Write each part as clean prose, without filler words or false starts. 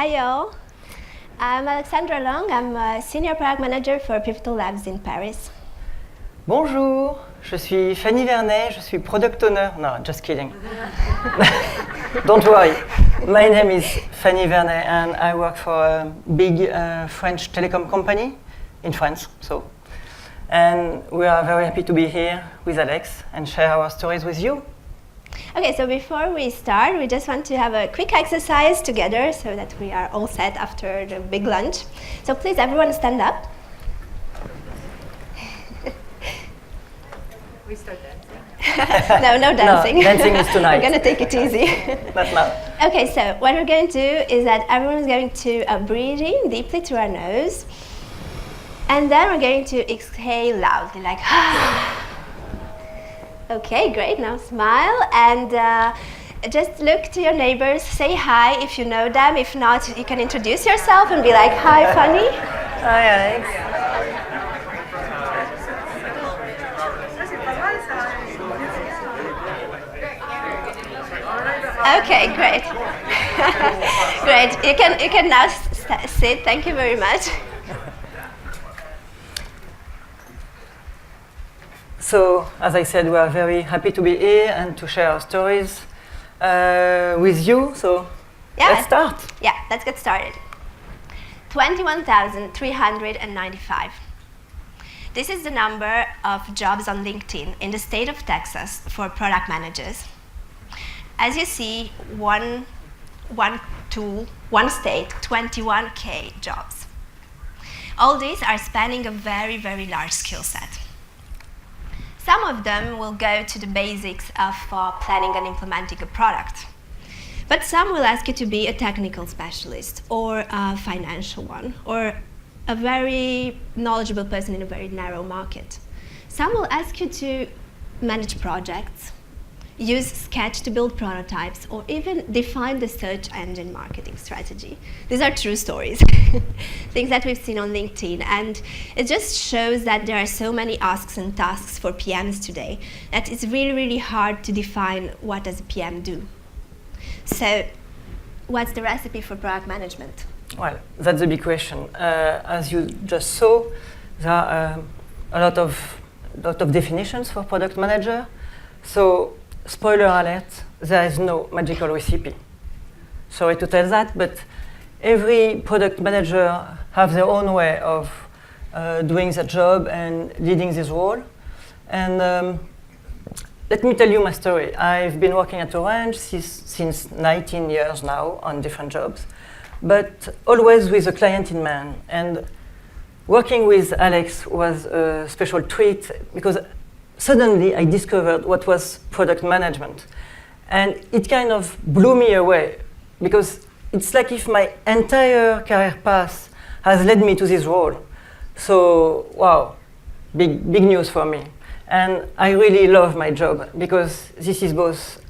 Hi all. I'm Alexandra Long. I'm a Senior Product Manager for Pivotal Labs in Paris. Bonjour, je suis Fanny Vernet, je suis Product Owner. No, just kidding. Don't worry. My name is Fanny Vernet and I work for a big French telecom company in France. And we are very happy to be here with Alex and share our stories with you. Okay, so before we start, we just want to have a quick exercise together so that we are all set after the big lunch. So please, everyone stand up. We start dancing. No dancing. No, dancing is tonight. We're going to take it easy. Not now. Okay, so what we're going to do is that everyone is going to breathe in deeply through our nose. And then we're going to exhale loudly, like Okay, great, now smile and just look to your neighbors, say hi if you know them. If not, you can introduce yourself and be like, hi, Fanny. Hi, Alex. Okay, great. Great, you can now sit, thank you very much. So, as I said, we are very happy to be here and to share our stories with you. So, let's start. Yeah, let's get started. 21,395. This is the number of jobs on LinkedIn in the state of Texas for product managers. As you see, one state, 21K jobs. All these are spanning a very, very large skill set. Some of them will go to the basics of planning and implementing a product. But some will ask you to be a technical specialist or a financial one or a very knowledgeable person in a very narrow market. Some will ask you to manage projects, use Sketch to build prototypes, or even define the search engine marketing strategy. These are true stories, things that we've seen on LinkedIn. And it just shows that there are so many asks and tasks for PMs today that it's really, really hard to define what does a PM do. So what's the recipe for product management? Well, that's a big question. As you just saw, there are a lot of definitions for product manager. So, spoiler alert, there is no magical recipe. Sorry to tell that, but every product manager has their own way of doing their job and leading this role. And let me tell you my story. I've been working at Orange since 19 years now on different jobs, but always with a client in mind. And working with Alex was a special treat because suddenly I discovered what was product management. And it kind of blew me away because it's like if my entire career path has led me to this role. So, wow, big news for me. And I really love my job because this is both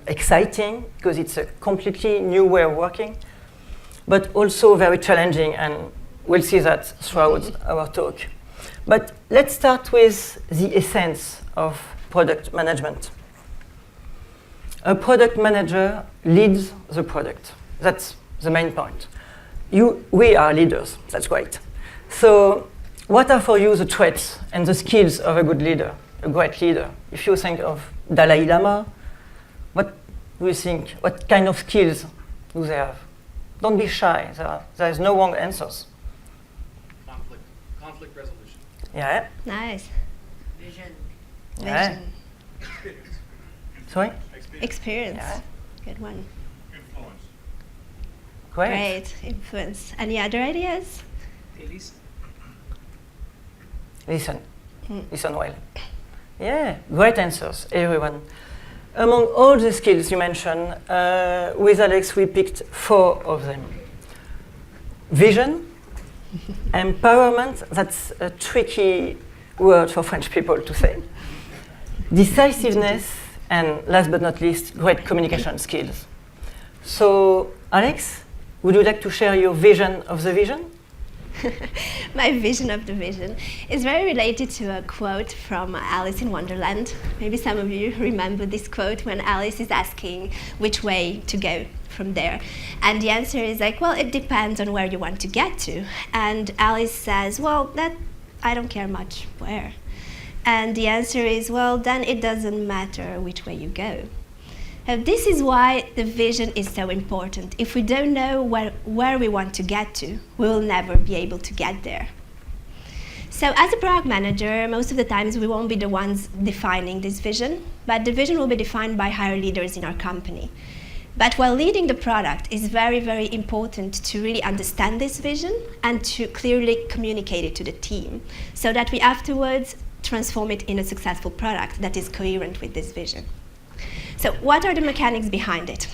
exciting because it's a completely new way of working, but also very challenging, and we'll see that throughout our talk. But let's start with the essence of product management. A product manager leads the product. That's the main point. We are leaders, that's great. So what are for you the traits and the skills of a good leader, a great leader? If you think of Dalai Lama, what do you think? What kind of skills do they have? Don't be shy, there is no wrong answers. Conflict resolution. Yeah. Nice. Vision. Yeah. Vision. Experience. Sorry? Experience. Yeah. Good one. Influence. Great. Influence. Any other ideas? Listen well. Yeah, great answers, everyone. Among all the skills you mentioned, with Alex we picked 4 of them. Vision, empowerment, that's a tricky word for French people to say. Decisiveness, and last but not least, great communication skills. So, Alex, would you like to share your vision of the vision? My vision of the vision is very related to a quote from Alice in Wonderland. Maybe some of you remember this quote when Alice is asking which way to go from there. And the answer is like, well, it depends on where you want to get to. And Alice says, well, I don't care much where. And the answer is, well, then it doesn't matter which way you go. This is why the vision is so important. If we don't know where we want to get to, we will never be able to get there. So as a product manager, most of the times we won't be the ones defining this vision, but the vision will be defined by higher leaders in our company. But while leading the product, it's very, very important to really understand this vision and to clearly communicate it to the team so that we afterwards transform it in a successful product that is coherent with this vision. So what are the mechanics behind it?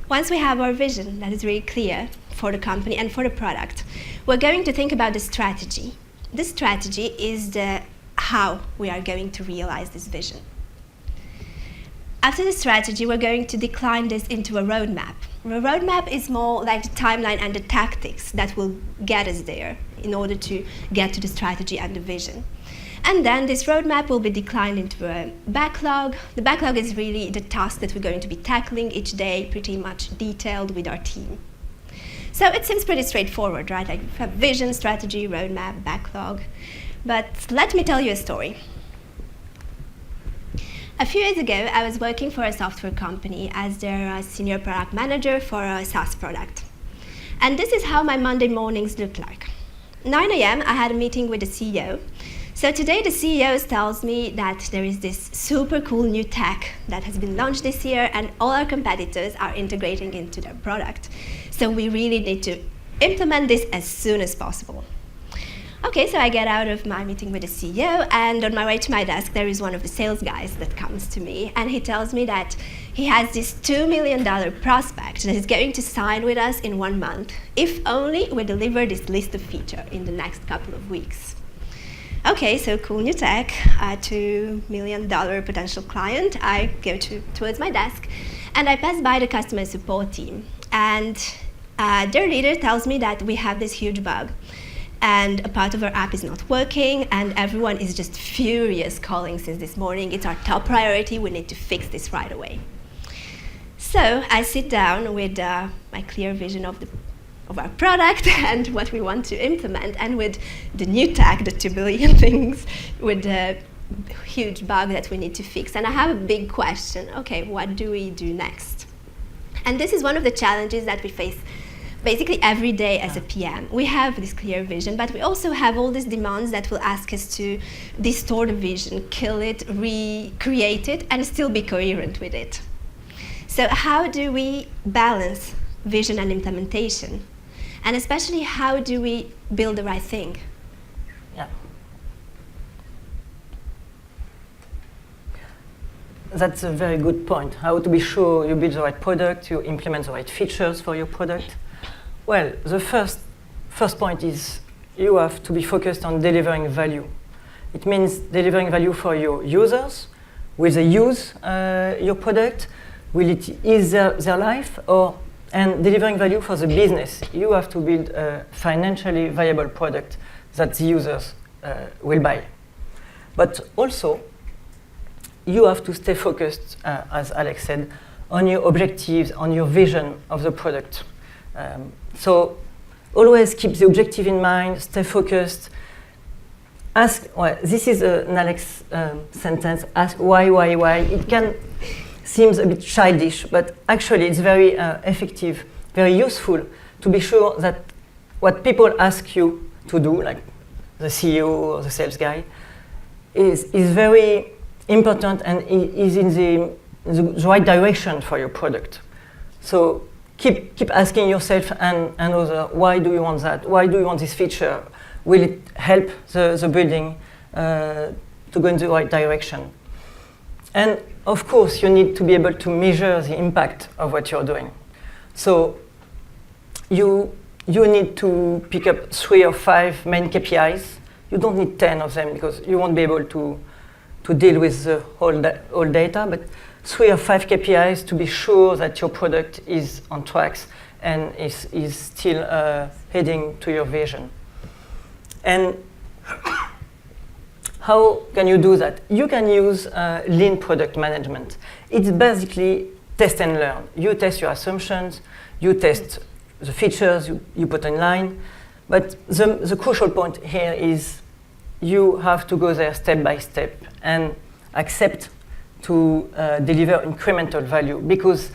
Once we have our vision that is really clear for the company and for the product, we're going to think about the strategy. The strategy is the how we are going to realize this vision. After the strategy, we're going to decline this into a roadmap. The roadmap is more like the timeline and the tactics that will get us there in order to get to the strategy and the vision. And then this roadmap will be declined into a backlog. The backlog is really the task that we're going to be tackling each day, pretty much detailed with our team. So it seems pretty straightforward, right? Like we have vision, strategy, roadmap, backlog. But let me tell you a story. A few years ago, I was working for a software company as their senior product manager for a SaaS product. And this is how my Monday mornings looked like. 9 a.m., I had a meeting with the CEO. So today the CEO tells me that there is this super cool new tech that has been launched this year and all our competitors are integrating into their product. So we really need to implement this as soon as possible. Okay, so I get out of my meeting with the CEO and on my way to my desk there is one of the sales guys that comes to me and he tells me that he has this $2 million prospect that is going to sign with us in 1 month if only we deliver this list of features in the next couple of weeks. Okay, so cool new tech, $2 million potential client. I go towards my desk and I pass by the customer support team and their leader tells me that we have this huge bug and a part of our app is not working and everyone is just furious calling since this morning. It's our top priority, we need to fix this right away. So I sit down with my clear vision of our product and what we want to implement and with the new tech, the 2 billion things, with the huge bug that we need to fix. And I have a big question, okay, what do we do next? And this is one of the challenges that we face basically every day as a PM. We have this clear vision, but we also have all these demands that will ask us to distort the vision, kill it, recreate it, and still be coherent with it. So how do we balance vision and implementation? And especially, how do we build the right thing? Yeah. That's a very good point. How to be sure you build the right product, you implement the right features for your product. Well, the first point is you have to be focused on delivering value. It means delivering value for your users. Will they use your product? Will it ease their life? And delivering value for the business. You have to build a financially viable product that the users will buy. But also, you have to stay focused, as Alex said, on your objectives, on your vision of the product. So always keep the objective in mind, stay focused. Well, this is an Alex sentence, ask why. It can seems a bit childish, but actually it's very effective, very useful to be sure that what people ask you to do, like the CEO or the sales guy, is very important and is in the right direction for your product. So keep asking yourself and others, why do you want that? Why do you want this feature? Will it help the building to go in the right direction? And of course, you need to be able to measure the impact of what you're doing. So you need to pick up 3 or 5 main KPIs. You don't need 10 of them because you won't be able to deal with the whole data, but 3 or 5 KPIs to be sure that your product is on tracks and is still heading to your vision. And how can you do that? You can use lean product management. It's basically test and learn. You test your assumptions, you test the features you put online, but the crucial point here is you have to go there step by step and accept to deliver incremental value, because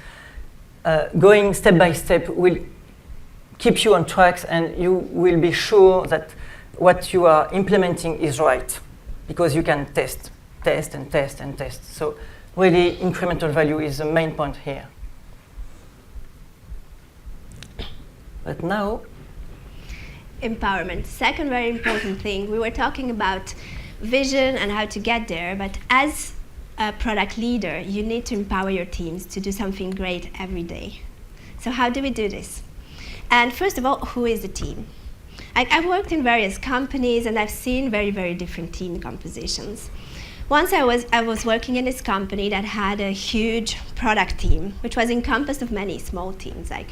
going step by step will keep you on tracks, and you will be sure that what you are implementing is right, because you can test. So really, incremental value is the main point here. But now, empowerment, second very important thing. We were talking about vision and how to get there, but as a product leader, you need to empower your teams to do something great every day. So how do we do this? And first of all, who is the team? I've worked in various companies, and I've seen very, very different team compositions. Once I was working in this company that had a huge product team, which was encompassed of many small teams, like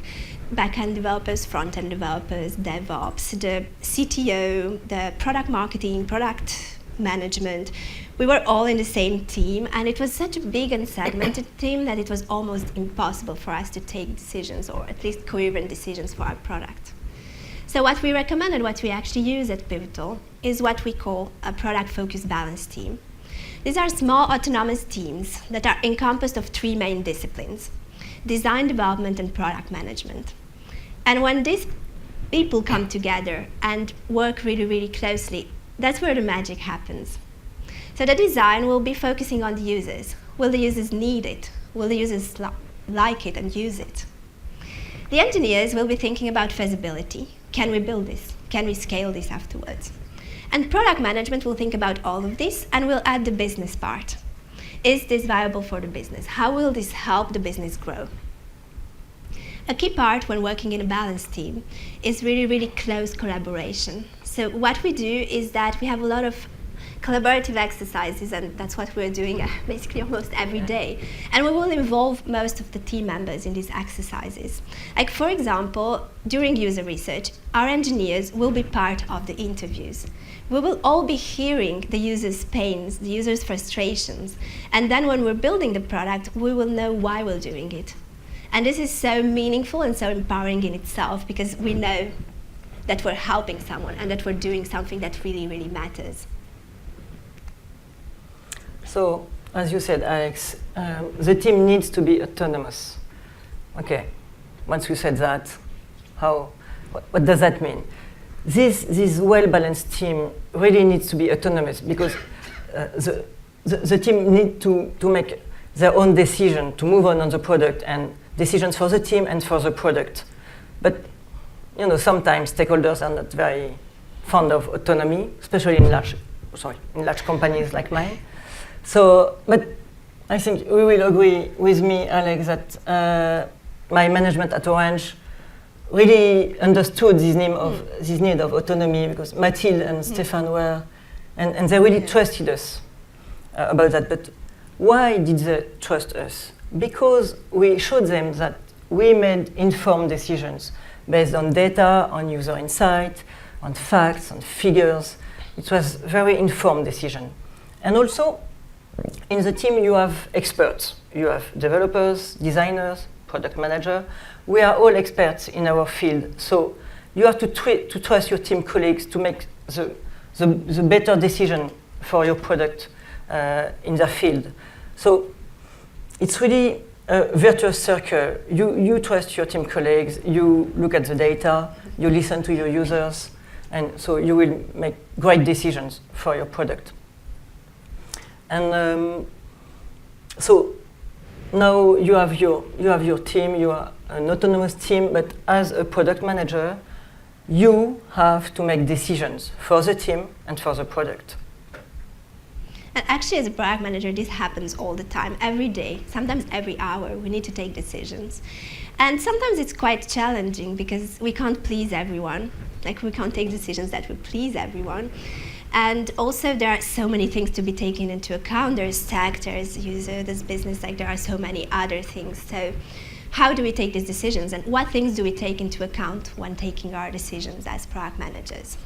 back-end developers, front-end developers, DevOps, the CTO, the product marketing, product management. We were all in the same team, and it was such a big and segmented team that it was almost impossible for us to take decisions, or at least coherent decisions for our product. So what we recommend and what we actually use at Pivotal is what we call a product-focused balance team. These are small autonomous teams that are encompassed of three main disciplines: design, development, and product management. And when these people come together and work really, really closely, that's where the magic happens. So the design will be focusing on the users. Will the users need it? Will the users like it and use it? The engineers will be thinking about feasibility. Can we build this? Can we scale this afterwards? And product management will think about all of this and will add the business part. Is this viable for the business? How will this help the business grow? A key part when working in a balanced team is really, really close collaboration. So what we do is that we have a lot of collaborative exercises, and that's what we're doing basically almost every day. And we will involve most of the team members in these exercises. Like, for example, during user research, our engineers will be part of the interviews. We will all be hearing the users' pains, the users' frustrations, and then when we're building the product, we will know why we're doing it. And this is so meaningful and so empowering in itself, because we know that we're helping someone and that we're doing something that really, really matters. so as you said, Alex, the team needs to be autonomous. Okay, once you said that, what does that mean? This well-balanced team really needs to be autonomous, because the team need to make their own decision to move on the product, and decisions for the team and for the product. But sometimes stakeholders are not very fond of autonomy, especially in large companies like mine. So, but I think you will agree with me, Alex, that my management at Orange really understood this need of autonomy, because Mathilde and Stefan were, and they really trusted us about that. But why did they trust us? Because we showed them that we made informed decisions based on data, on user insight, on facts, on figures. It was very informed decision. And also, in the team you have experts. You have developers, designers, product manager. We are all experts in our field. So you have to trust your team colleagues to make the better decision for your product in their field. So it's really a virtuous circle. You trust your team colleagues, you look at the data, you listen to your users, and so you will make great decisions for your product. And so now you have your team, you are an autonomous team, but as a product manager, you have to make decisions for the team and for the product. And actually, as a product manager, this happens all the time, every day, sometimes every hour. We need to take decisions. And sometimes it's quite challenging because we can't please everyone. Like, we can't take decisions that will please everyone. And also, there are so many things to be taken into account. There's tech, there's user, there's business, like there are so many other things. So how do we take these decisions and what things do we take into account when taking our decisions as product managers?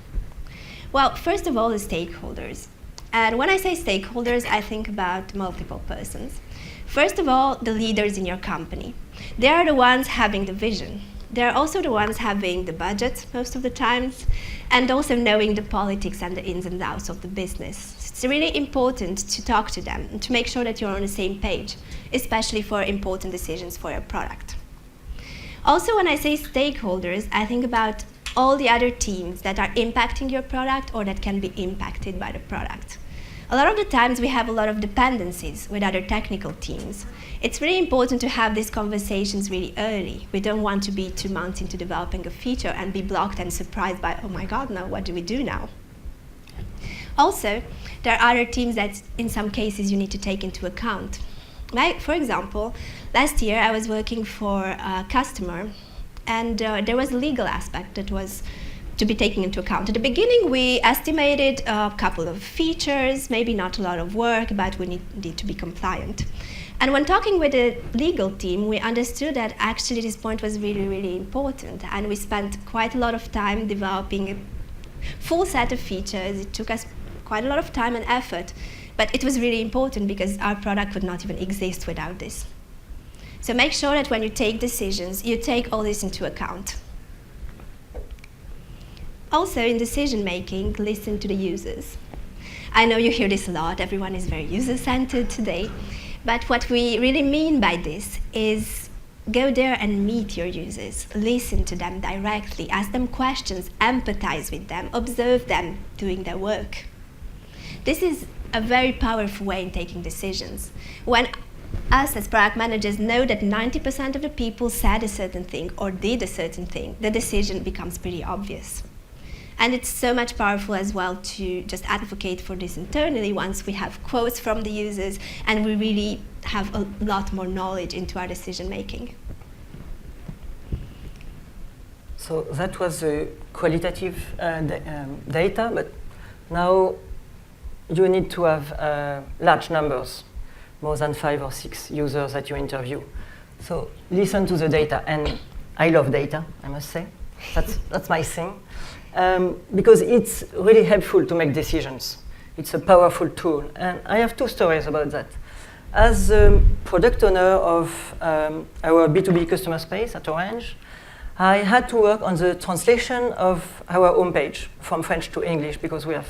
Well, first of all, the stakeholders. And when I say stakeholders, I think about multiple persons. First of all, the leaders in your company. They are the ones having the vision. They're also the ones having the budget most of the times, and also knowing the politics and the ins and outs of the business. It's really important to talk to them and to make sure that you're on the same page, especially for important decisions for your product. Also, when I say stakeholders, I think about all the other teams that are impacting your product or that can be impacted by the product. A lot of the times we have a lot of dependencies with other technical teams. It's really important to have these conversations really early. We don't want to be 2 months into developing a feature and be blocked and surprised by, oh my God, now what do we do now? Also, there are other teams that in some cases you need to take into account. Like, for example, last year I was working for a customer and there was a legal aspect that was to be taken into account. At the beginning, we estimated a couple of features, maybe not a lot of work, but we need to be compliant. And when talking with the legal team, we understood that actually this point was really, really important. And we spent quite a lot of time developing a full set of features. It took us quite a lot of time and effort, but it was really important because our product could not even exist without this. So make sure that when you take decisions, you take all this into account. Also, in decision making, listen to the users. I know you hear this a lot, everyone is very user-centered today, but what we really mean by this is go there and meet your users, listen to them directly, ask them questions, empathize with them, observe them doing their work. This is a very powerful way in taking decisions. When us as product managers know that 90% of the people said a certain thing or did a certain thing, the decision becomes pretty obvious. And it's so much powerful as well to just advocate for this internally once we have quotes from the users and we really have a lot more knowledge into our decision making. So that was qualitative data, but now you need to have large numbers, more than 5 or 6 users that you interview. So listen to the data, and I love data, I must say. That's my thing. Because it's really helpful to make decisions. It's a powerful tool. And I have 2 stories about that. As a product owner of our B2B customer space at Orange, I had to work on the translation of our homepage from French to English because we have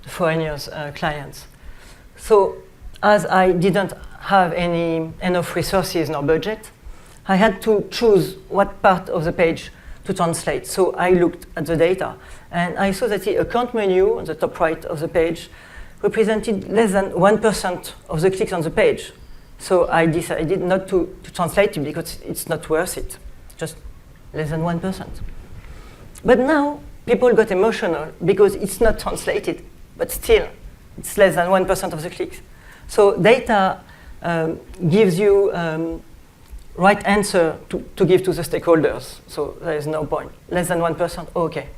foreigners clients. So as I didn't have enough resources nor budget, I had to choose what part of the page to translate. So I looked at the data, and I saw that the account menu on the top right of the page represented less than 1% of the clicks on the page. So I decided not to translate it because it's not worth it, just less than 1%. But now people got emotional because it's not translated, but still it's less than 1% of the clicks. So data gives you right answer to give to the stakeholders. So there is no point. Less than 1%, okay,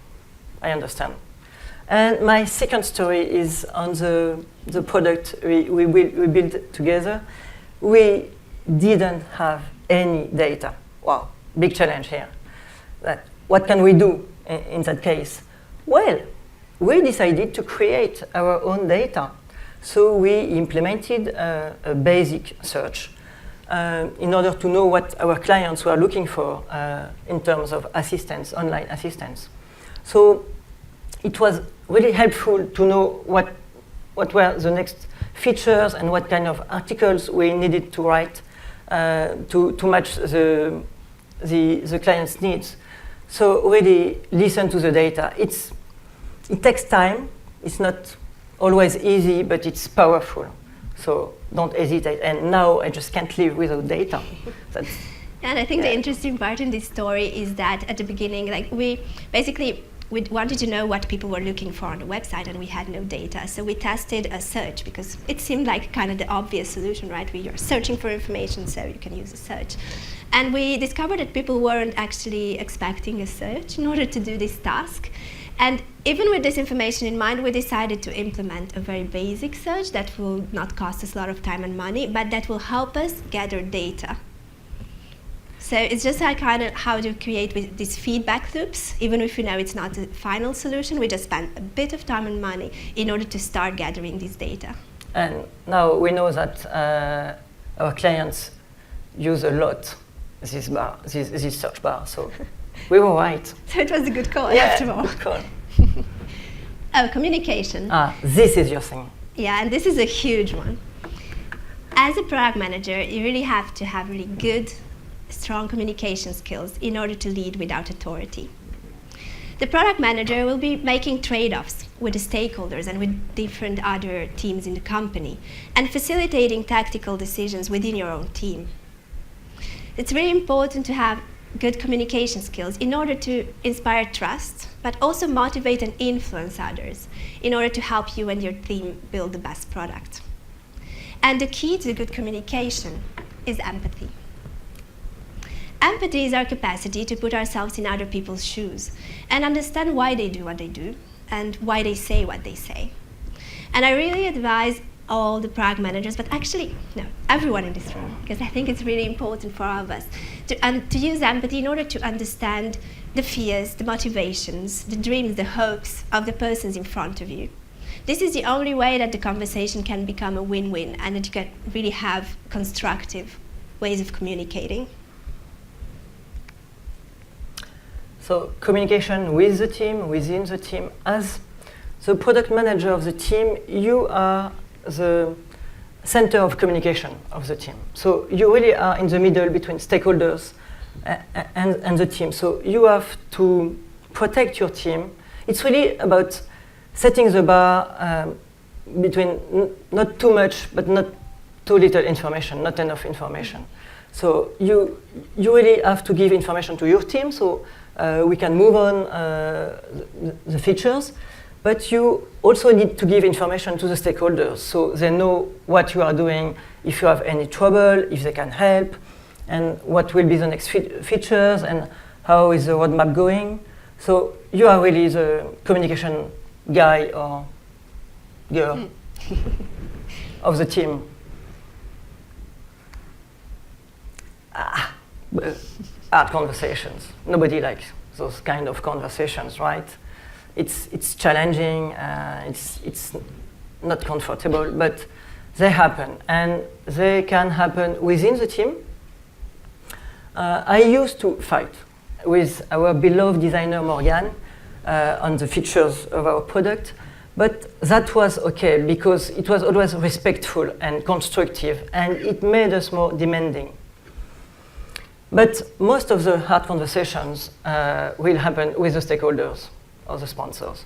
I understand. And my second story is on the product we built together. We didn't have any data. Wow, big challenge here. What can we do in that case? Well, we decided to create our own data. So we implemented a basic search in order to know what our clients were looking for in terms of assistance, online assistance. So it was really helpful to know what were the next features and what kind of articles we needed to write to match the client's needs. So really listen to the data. It takes time. It's not always easy, but it's powerful. So don't hesitate. And now I just can't live without data. And I think the interesting part in this story is that at the beginning, we wanted to know what people were looking for on the website, and we had no data. So we tested a search because it seemed like kind of the obvious solution, right? You're searching for information, so you can use a search. And we discovered that people weren't actually expecting a search in order to do this task. And even with this information in mind, we decided to implement a very basic search that will not cost us a lot of time and money, but that will help us gather data. So it's just like kind of how to create with these feedback loops. Even if we know it's not the final solution, we just spend a bit of time and money in order to start gathering this data. And now we know that our clients use a lot this bar, this search bar. So we were right. So it was a good call Yeah, after all. good call. Oh, communication. This is your thing. Yeah, and this is a huge one. As a product manager, you really have to have really good, strong communication skills in order to lead without authority. The product manager will be making trade-offs with the stakeholders and with different other teams in the company and facilitating tactical decisions within your own team. It's really important to have good communication skills in order to inspire trust, but also motivate and influence others in order to help you and your team build the best product. And the key to good communication is empathy. Empathy is our capacity to put ourselves in other people's shoes and understand why they do what they do and why they say what they say. And I really advise all the product managers, but actually, no, everyone in this room, because I think it's really important for all of us, to use empathy in order to understand the fears, the motivations, the dreams, the hopes of the persons in front of you. This is the only way that the conversation can become a win-win and that you can really have constructive ways of communicating. So communication with the team, within the team. As the product manager of the team, you are the center of communication of the team. So you really are in the middle between stakeholders and the team. So you have to protect your team. It's really about setting the bar between not too much, but not too little information, not enough information. So you really have to give information to your team so we can move on the features. But you also need to give information to the stakeholders so they know what you are doing, if you have any trouble, if they can help, and what will be the next features, and how is the roadmap going. So you are really the communication guy or girl of the team. Hard conversations. Nobody likes those kind of conversations, right? It's challenging, it's not comfortable, but they happen, and they can happen within the team. I used to fight with our beloved designer Morgan on the features of our product, but that was okay because it was always respectful and constructive, and it made us more demanding. But most of the hard conversations will happen with the stakeholders or the sponsors.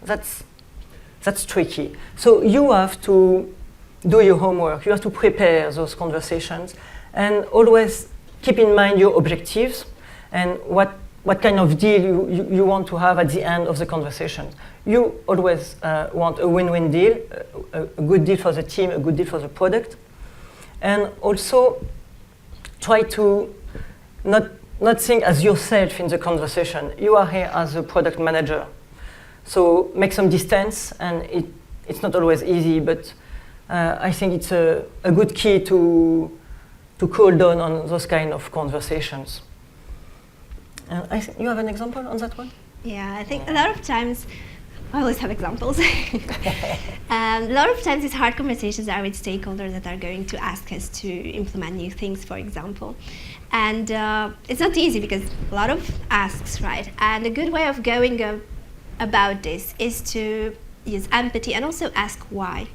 That's tricky. So you have to do your homework. You have to prepare those conversations and always keep in mind your objectives and what kind of deal you want to have at the end of the conversation. You always want a win-win deal, a good deal for the team, a good deal for the product. And also try to not think as yourself in the conversation. You are here as a product manager. So make some distance, and it's not always easy, but I think it's a good key to cool down on those kind of conversations. I think you have an example on that one? Yeah, I think a lot of times, I always have examples. A lot of times these hard conversations are with stakeholders that are going to ask us to implement new things, for example. And it's not easy because a lot of asks, right? And a good way of going about this is to use empathy and also ask why.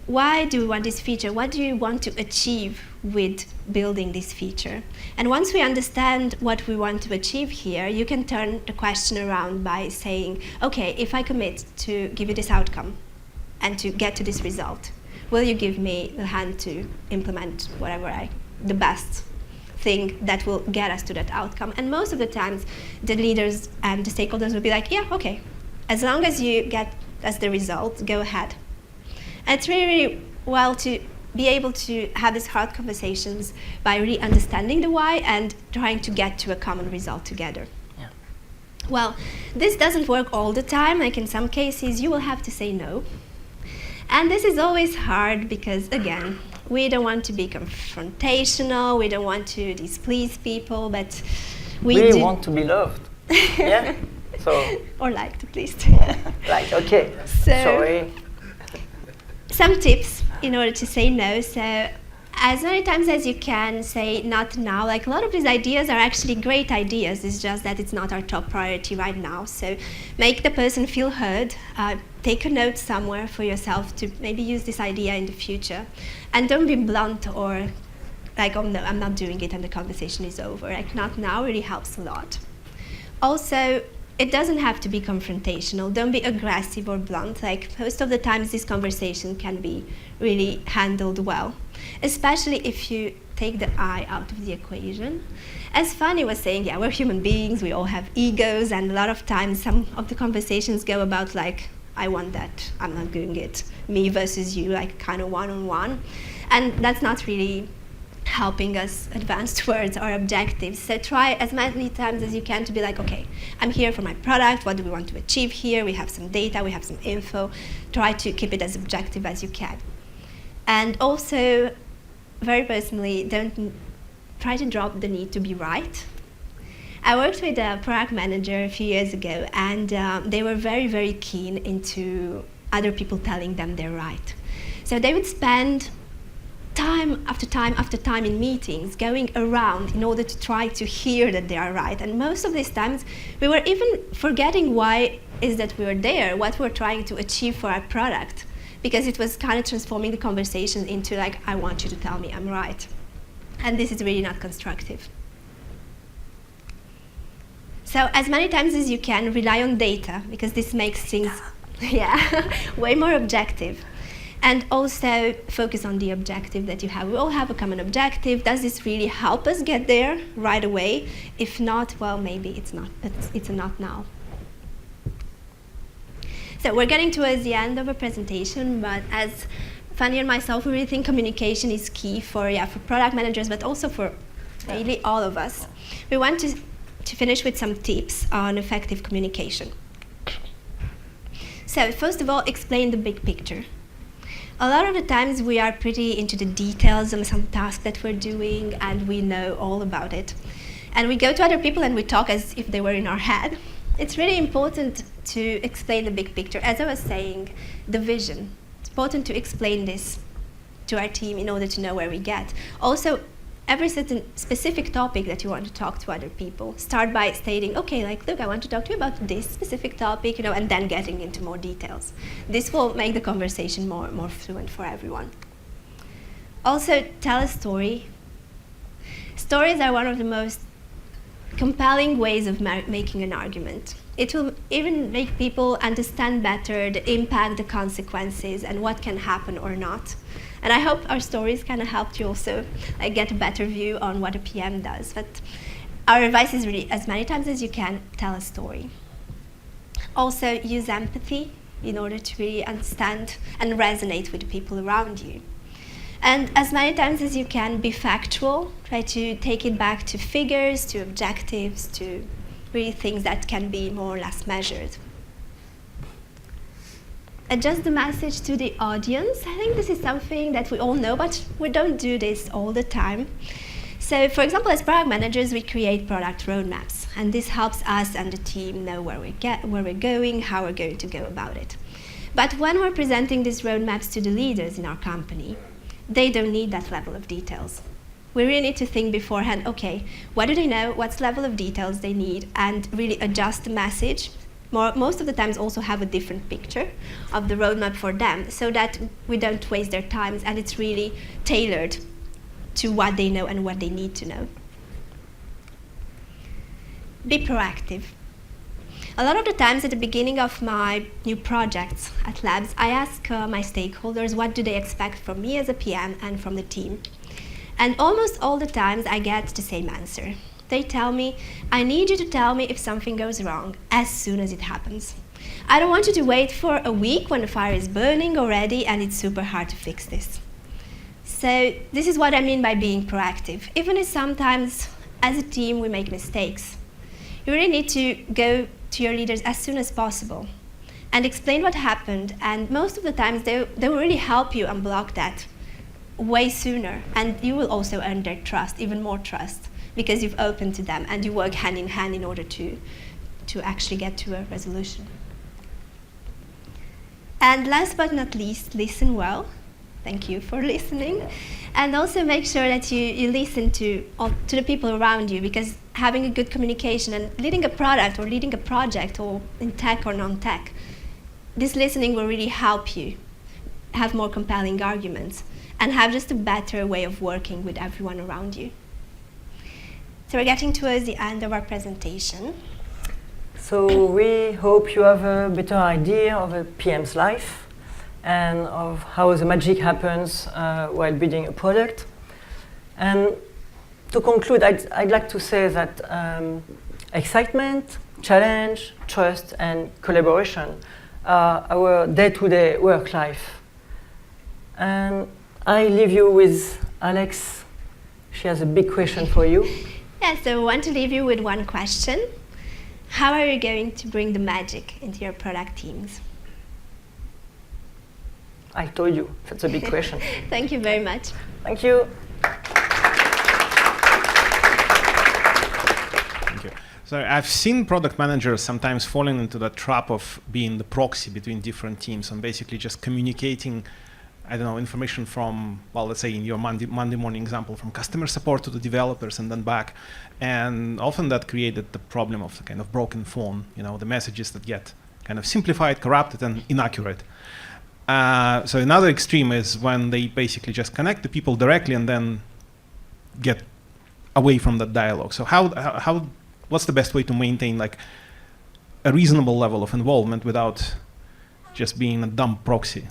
Why do we want this feature? What do you want to achieve with building this feature? And once we understand what we want to achieve here, you can turn the question around by saying, okay, if I commit to give you this outcome and to get to this result, will you give me the hand to implement the best thing that will get us to that outcome? And most of the times, the leaders and the stakeholders will be like, yeah, okay, as long as you get us the result, go ahead. And it's really, really well to be able to have these hard conversations by really understanding the why and trying to get to a common result together. Yeah. Well, this doesn't work all the time. Like in some cases, you will have to say no. And this is always hard because, again, we don't want to be confrontational, we don't want to displease people, but we do want to be loved. Yeah. So. Or liked, at least. Like, okay. So, sorry. Some tips in order to say no. So, as many times as you can say not now. Like, a lot of these ideas are actually great ideas. It's just that it's not our top priority right now. So make the person feel heard. Take a note somewhere for yourself to maybe use this idea in the future. And don't be blunt or like, oh no, I'm not doing it and the conversation is over. Like, not now really helps a lot. Also, it doesn't have to be confrontational. Don't be aggressive or blunt. Like, most of the times this conversation can be really handled well, especially if you take the I out of the equation. As Fanny was saying, yeah, we're human beings, we all have egos, and a lot of times some of the conversations go about like, I want that, I'm not doing it, me versus you, like kind of one-on-one. And that's not really helping us advance towards our objectives. So try as many times as you can to be like, okay, I'm here for my product, what do we want to achieve here? We have some data, we have some info. Try to keep it as objective as you can. And also, very personally, don't try to drop the need to be right. I worked with a product manager a few years ago, and they were very, very keen into other people telling them they're right. So they would spend time after time after time in meetings going around in order to try to hear that they are right. And most of these times, we were even forgetting why is that we were there, what we're trying to achieve for our product, because it was kind of transforming the conversation into like, I want you to tell me I'm right. And this is really not constructive. So as many times as you can, rely on data, because this makes things way more objective. And also focus on the objective that you have. We all have a common objective. Does this really help us get there right away? If not, well, maybe it's not, but it's a not now. So we're getting towards the end of our presentation, but as Fanny and myself, we really think communication is key for product managers, but also for really all of us. We want to finish with some tips on effective communication. So first of all, explain the big picture. A lot of the times we are pretty into the details of some task that we're doing, and we know all about it. And we go to other people and we talk as if they were in our head. It's really important to explain the big picture. As I was saying, the vision. It's important to explain this to our team in order to know where we get. Also, every certain specific topic that you want to talk to other people, start by stating, okay, like, look, I want to talk to you about this specific topic, and then getting into more details. This will make the conversation more fluent for everyone. Also, tell a story. Stories are one of the most compelling ways of making an argument. It will even make people understand better the impact, the consequences, and what can happen or not. And I hope our stories kind of helped you also get a better view on what a PM does. But our advice is really, as many times as you can, tell a story. Also, use empathy in order to really understand and resonate with the people around you. And as many times as you can, be factual. Try to take it back to figures, to objectives, to really things that can be more or less measured. Adjust the message to the audience. I think this is something that we all know, but we don't do this all the time. So, for example, as product managers, we create product roadmaps, and this helps us and the team know where we're going, how we're going to go about it. But when we're presenting these roadmaps to the leaders in our company, they don't need that level of details. We really need to think beforehand, okay, what do they know, what's level of details they need, and really adjust the message. Most of the times also have a different picture of the roadmap for them, so that we don't waste their time and it's really tailored to what they know and what they need to know. Be proactive. A lot of the times at the beginning of my new projects at Labs, I ask my stakeholders what do they expect from me as a PM and from the team. And almost all the times I get the same answer. They tell me, I need you to tell me if something goes wrong as soon as it happens. I don't want you to wait for a week when the fire is burning already and it's super hard to fix this. So this is what I mean by being proactive. Even if sometimes as a team we make mistakes, you really need to go to your leaders as soon as possible and explain what happened, and most of the times they will really help you unblock that way sooner, and you will also earn their trust, even more trust, because you've opened to them and you work hand in hand in order to actually get to a resolution. And last but not least, listen well. Thank you for listening. And also make sure that you listen to the people around you, because having a good communication and leading a product or leading a project, or in tech or non-tech, this listening will really help you have more compelling arguments and have just a better way of working with everyone around you. So we're getting towards the end of our presentation. So we hope you have a better idea of a PM's life and of how the magic happens while building a product. And to conclude, I'd like to say that excitement, challenge, trust, and collaboration are our day-to-day work life. And I leave you with Alex. She has a big question for you. Yeah, so I want to leave you with one question. How are you going to bring the magic into your product teams? I told you, that's a big question. Thank you very much. Thank you. Thank you. So I've seen product managers sometimes falling into the trap of being the proxy between different teams and basically just communicating, I don't know, information from, well, let's say in your Monday morning example, from customer support to the developers and then back. And often that created the problem of the kind of broken phone, the messages that get kind of simplified, corrupted, and inaccurate. So another extreme is when they basically just connect the people directly and then get away from that dialogue. So what's the best way to maintain like a reasonable level of involvement without just being a dumb proxy?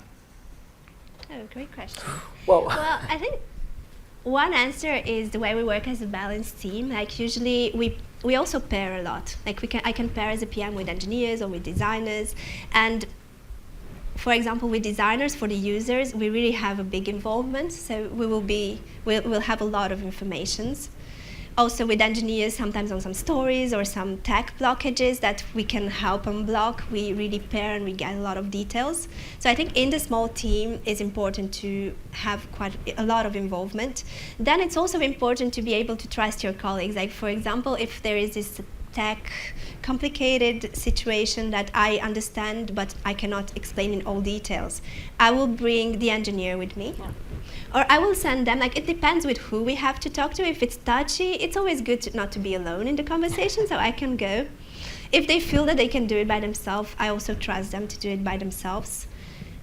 Oh, great question. Well, I think one answer is the way we work as a balanced team. Like usually we also pair a lot. Like I can pair as a PM with engineers or with designers. And for example, with designers, for the users, we really have a big involvement. So we'll have a lot of informations. Also with engineers, sometimes on some stories or some tech blockages that we can help unblock, we really pair and we get a lot of details. So I think in the small team, it's important to have quite a lot of involvement. Then it's also important to be able to trust your colleagues. Like for example, if there is this tech complicated situation that I understand but I cannot explain in all details, I will bring the engineer with me. Yeah. Or I will send them, like it depends with who we have to talk to. If it's touchy, it's always good not to be alone in the conversation, so I can go. If they feel that they can do it by themselves, I also trust them to do it by themselves.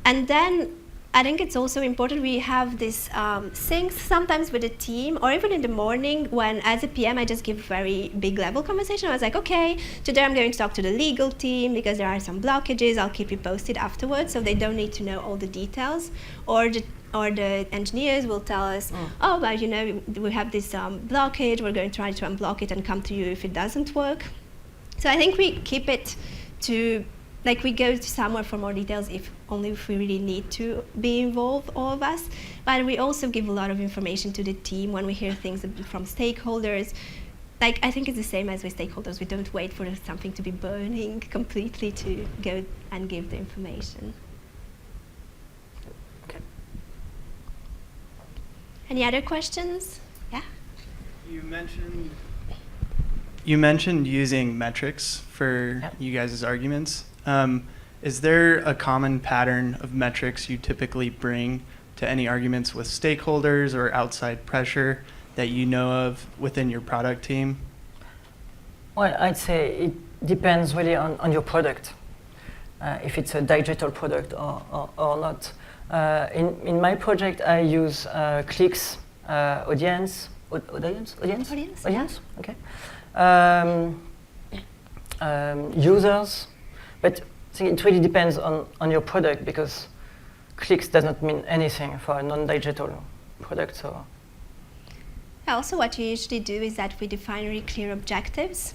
And then I think it's also important we have this syncs sometimes with the team, or even in the morning when as a PM I just give very big level conversation. I was like, okay, today I'm going to talk to the legal team because there are some blockages. I'll keep you posted afterwards, so they don't need to know all the details. Or the engineers will tell us, oh, well, we have this blockage. We're going to try to unblock it and come to you if it doesn't work. So I think we keep it to, like we go to somewhere for more details if only if we really need to be involved, all of us. But we also give a lot of information to the team when we hear things from stakeholders. Like I think it's the same as with stakeholders. We don't wait for something to be burning completely to go and give the information. okay. Any other questions? Yeah? You mentioned using metrics for you guys' arguments. Is there a common pattern of metrics you typically bring to any arguments with stakeholders or outside pressure that you know of within your product team? Well, I'd say it depends really on your product, if it's a digital product or not. In my project, I use clicks, audience, okay, users, but I think it really depends on your product, because clicks does not mean anything for a non-digital product. So also what we usually do is that we define really clear objectives,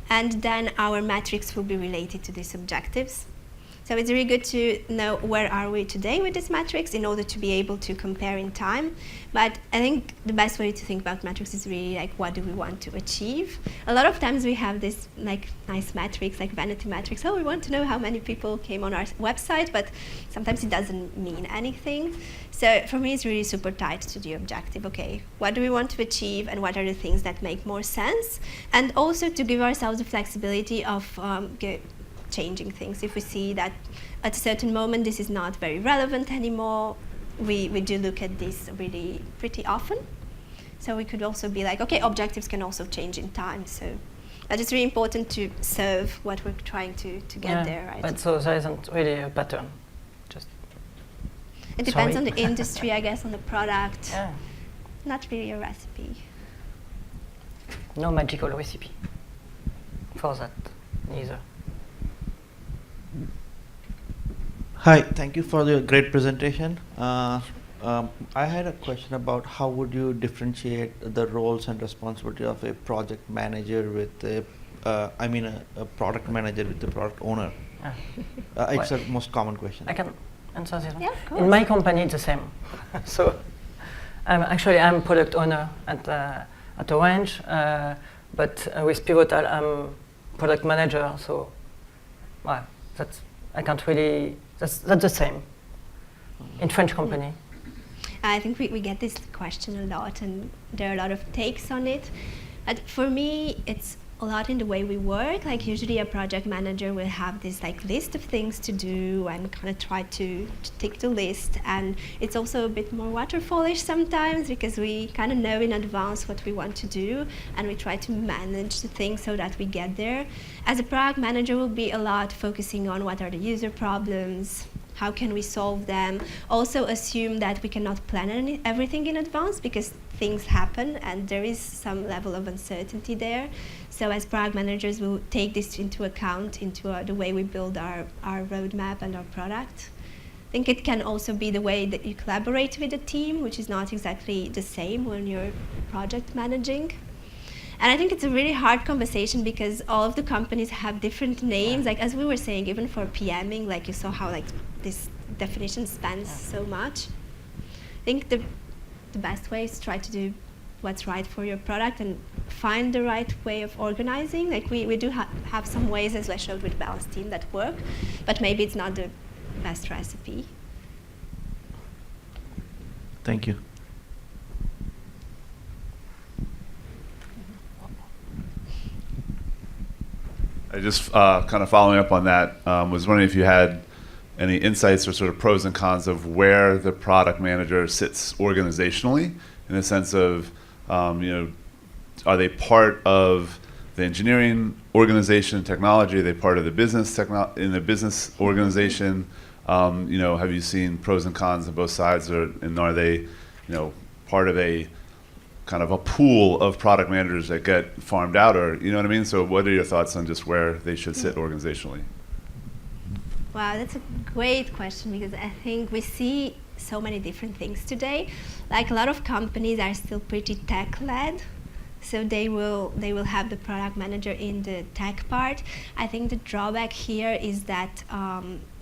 and then our metrics will be related to these objectives. So it's really good to know where are we today with this metrics in order to be able to compare in time. But I think the best way to think about metrics is really like, what do we want to achieve? A lot of times we have this like nice metrics, like vanity metrics. Oh, we want to know how many people came on our website, but sometimes it doesn't mean anything. So for me, it's really super tied to the objective. Okay, what do we want to achieve, and what are the things that make more sense? And also to give ourselves the flexibility of changing things. If we see that at a certain moment this is not very relevant anymore, we do look at this really pretty often. So we could also be like, okay, objectives can also change in time. So that is really important to serve what we're trying to get there, right? But so there isn't really a pattern. Just it depends sorry. on the industry, I guess, on the product. Yeah. Not really a recipe. No magical recipe for that, neither. Hi, thank you for the great presentation. I had a question about how would you differentiate the roles and responsibility of a project manager with a product manager with a product owner? It's the most common question. I can answer this one. Yeah, of course. In my company, it's the same. So I'm product owner at Orange, but with Pivotal, I'm product manager. So, well, that's the same in French company. I think we get this question a lot, and there are a lot of takes on it. But for me, it's a lot in the way we work. Like usually a project manager will have this like list of things to do and kind of try to tick the list. And it's also a bit more waterfallish sometimes because we kind of know in advance what we want to do, and we try to manage the things so that we get there. As a product manager, will be a lot focusing on what are the user problems, how can we solve them. Also assume that we cannot plan everything in advance because things happen and there is some level of uncertainty there. So as product managers, we'll take this into account into the way we build our roadmap and our product. I think it can also be the way that you collaborate with a team, which is not exactly the same when you're project managing. And I think it's a really hard conversation because all of the companies have different names. Like as we were saying, even for PMing, like you saw how like this definition spans so much. I think the best way is to try to do what's right for your product and find the right way of organizing. Like we do have some ways, as I showed with Balanced Team, that work, but maybe it's not the best recipe. Thank you. I just kind of following up on that, was wondering if you had any insights or sort of pros and cons of where the product manager sits organizationally, in the sense of, are they part of the engineering organization, technology? Are they part of the business in the business organization? Have you seen pros and cons on both sides, and are they, part of a kind of a pool of product managers that get farmed out, or you know what I mean? So what are your thoughts on just where they should sit organizationally? Wow, that's a great question because I think we see so many different things today. Like a lot of companies are still pretty tech-led, so they will have the product manager in the tech part. I think the drawback here is that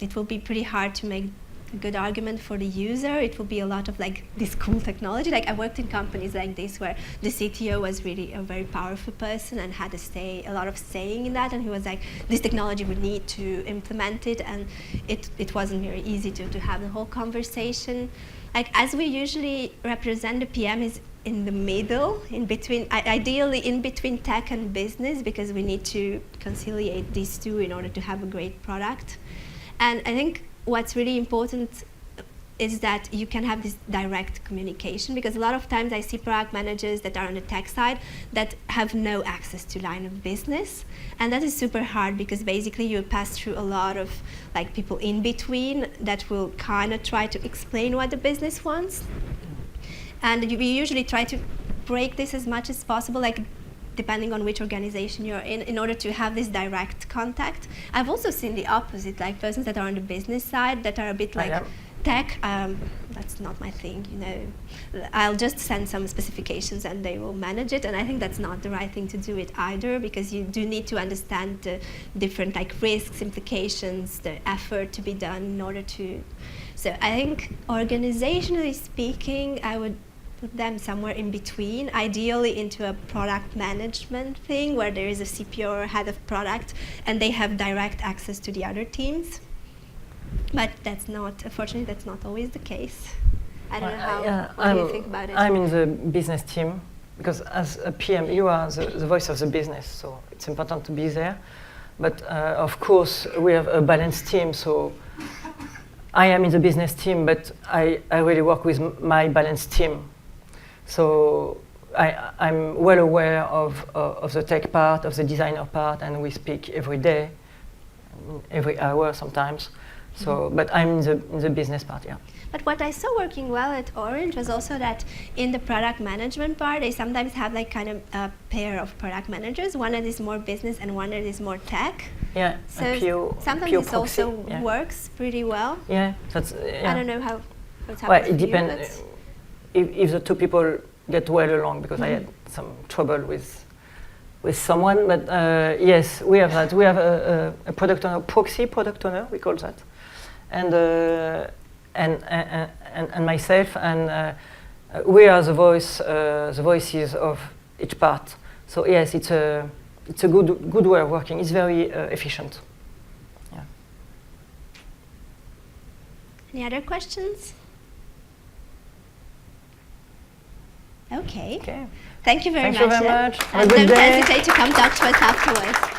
it will be pretty hard to make a good argument for the user. It will be a lot of like this cool technology. Like I worked in companies like this where the CTO was really a very powerful person and had a lot of saying in that, and he was like, this technology we need to implement it, and it wasn't very easy to have the whole conversation. Like as we usually represent, the PM is in the middle, in between, ideally in between tech and business, because we need to conciliate these two in order to have a great product. And I think what's really important is that you can have this direct communication, because a lot of times I see product managers that are on the tech side that have no access to line of business, and that is super hard because basically you pass through a lot of like people in between that will kind of try to explain what the business wants, and we usually try to break this as much as possible, like depending on which organization you're in order to have this direct contact. I've also seen the opposite, like persons that are on the business side that are a bit like tech, that's not my thing, you know. I'll just send some specifications and they will manage it, and I think that's not the right thing to do it either, because you do need to understand the different like risks, implications, the effort to be done in order to. So I think organizationally speaking, I would put them somewhere in between, ideally into a product management thing where there is a CPO or head of product and they have direct access to the other teams. But that's not, unfortunately, that's not always the case. I don't know how, what do you think about it? I'm in the business team, because as a PM, you are the voice of the business, so it's important to be there. But of course, we have a balanced team, so I am in the business team, but I really work with my balanced team. So I'm well aware of the tech part, of the designer part, and we speak every day, every hour sometimes. So, but I'm in the business part, yeah. But what I saw working well at Orange was also that in the product management part, they sometimes have like kind of a pair of product managers, one that is more business and one that is more tech. Yeah, so sometimes pure this proxy, also yeah. works pretty well. Yeah, that's. Yeah. I don't know how it's Well, happened it for depends you, if the two people get well along, because I had some trouble with someone. But yes, we have that. We have a product owner, proxy product owner, we call that, and myself, and we are the voices of each part. So yes, it's a good way of working. It's very efficient. Yeah. Any other questions? Okay. Okay. Thank you very Thank you much. very much. Have a And good don't day. hesitate to come talk to us afterwards.